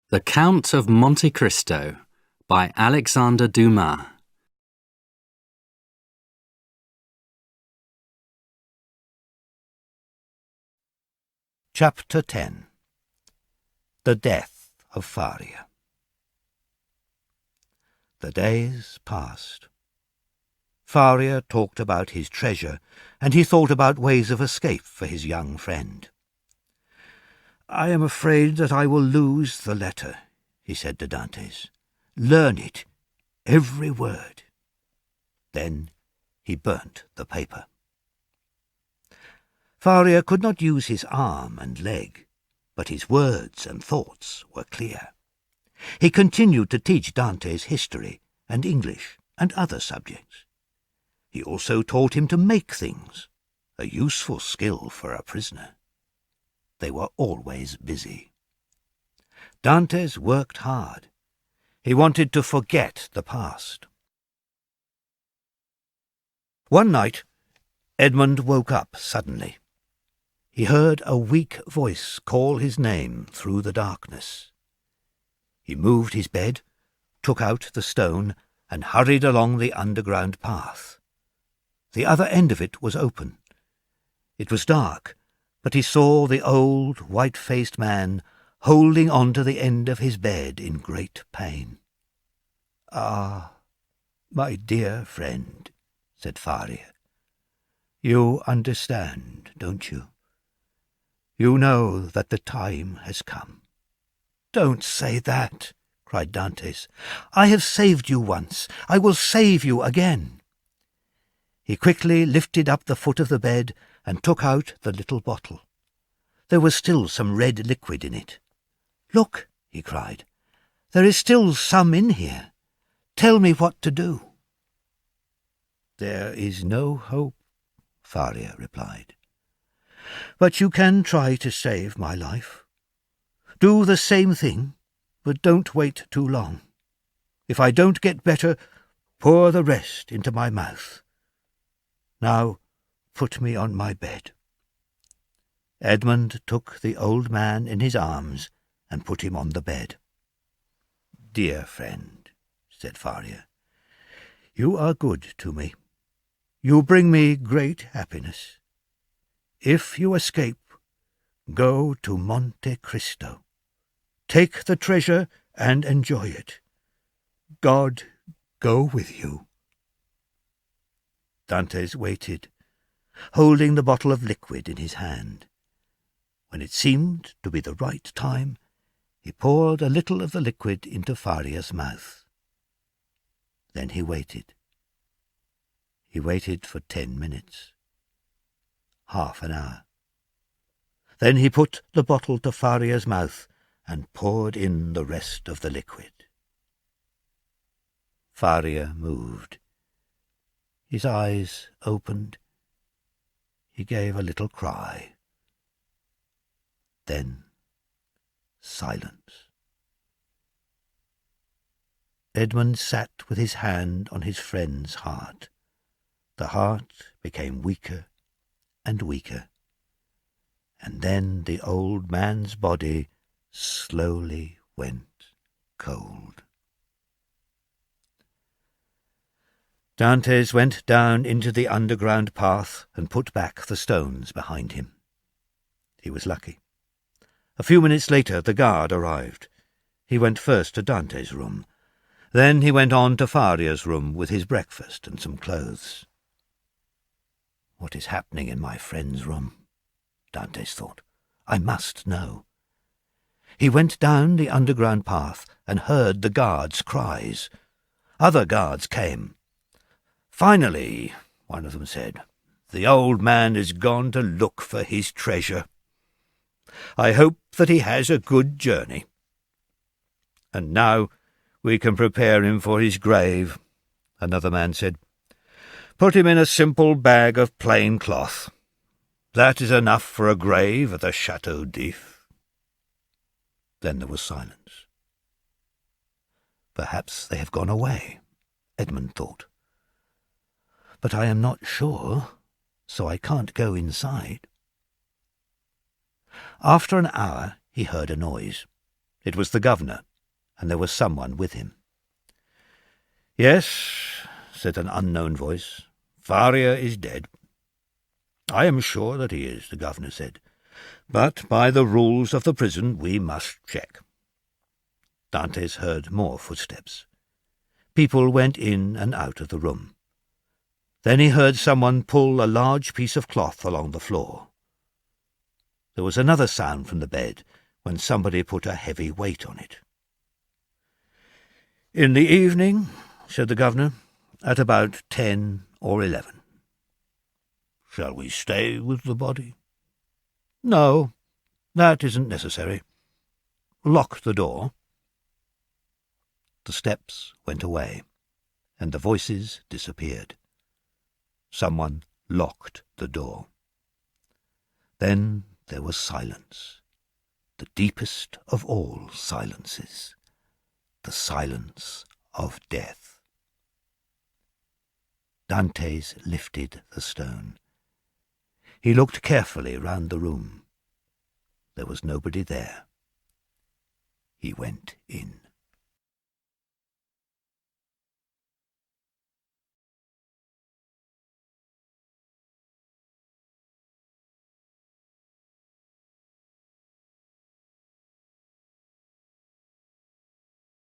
The Count of Monte Cristo by Alexander Dumas. Chapter 10. The Death of Faria. The days passed. Faria talked about his treasure, and he thought about ways of escape for his young friend. "I am afraid that I will lose the letter," he said to Dantes. "Learn it, every word." Then he burnt the paper. Faria could not use his arm and leg, but his words and thoughts were clear. He continued to teach Dantes history and English and other subjects. He also taught him to make things, a useful skill for a prisoner. They were always busy. Dantes worked hard. He wanted to forget the past. One night, Edmund woke up suddenly. He heard a weak voice call his name through the darkness. He moved his bed, took out the stone, and hurried along the underground path. The other end of it was open. It was dark, but he saw the old, white-faced man holding on to the end of his bed in great pain. "Ah, my dear friend," said Faria. "You understand, don't you? You know that the time has come." "Don't say that," cried Dantes. "I have saved you once. I will save you again." He quickly lifted up the foot of the bed and took out the little bottle. There was still some red liquid in it. "Look," he cried, "there is still some in here. Tell me what to do." "There is no hope," Faria replied. "But you can try to save my life. Do the same thing, but don't wait too long. If I don't get better, pour the rest into my mouth. Now put me on my bed." Edmund took the old man in his arms and put him on the bed. "Dear friend," said Faria, "you are good to me. You bring me great happiness. If you escape, go to Monte Cristo. Take the treasure and enjoy it. God go with you." Dantes waited, holding the bottle of liquid in his hand. When it seemed to be the right time, he poured a little of the liquid into Faria's mouth. Then he waited. He waited for 10 minutes. Half an hour. Then he put the bottle to Faria's mouth and poured in the rest of the liquid. Faria moved. His eyes opened. He gave a little cry. Then silence. Edmund sat with his hand on his friend's heart. The heart became weaker and weaker, and then the old man's body slowly went cold. Dantes went down into the underground path and put back the stones behind him. He was lucky. A few minutes later the guard arrived. He went first to Dantes' room. Then he went on to Faria's room with his breakfast and some clothes. "What is happening in my friend's room?" Dantes thought. "I must know." He went down the underground path and heard the guards' cries. Other guards came. "Finally," one of them said, "the old man has gone to look for his treasure. I hope that he has a good journey. And now we can prepare him for his grave," another man said. "Put him in a simple bag of plain cloth. That is enough for a grave at the Chateau d'If." Then there was silence. "Perhaps they have gone away," Edmund thought. "But I am not sure, so I can't go inside." After an hour he heard a noise. It was the governor, and there was someone with him. "Yes," said an unknown voice, "Faria is dead." "I am sure that he is," the governor said, "but by the rules of the prison we must check." Dantes heard more footsteps. People went in and out of the room. Then he heard someone pull a large piece of cloth along the floor. There was another sound from the bed when somebody put a heavy weight on it. "In the evening," said the governor, "at about 10 or 11. "Shall we stay with the body?" "No, that isn't necessary. Lock the door." The steps went away, and the voices disappeared. Someone locked the door. Then there was silence, the deepest of all silences, the silence of death. Dantes lifted the stone. He looked carefully round the room. There was nobody there. He went in.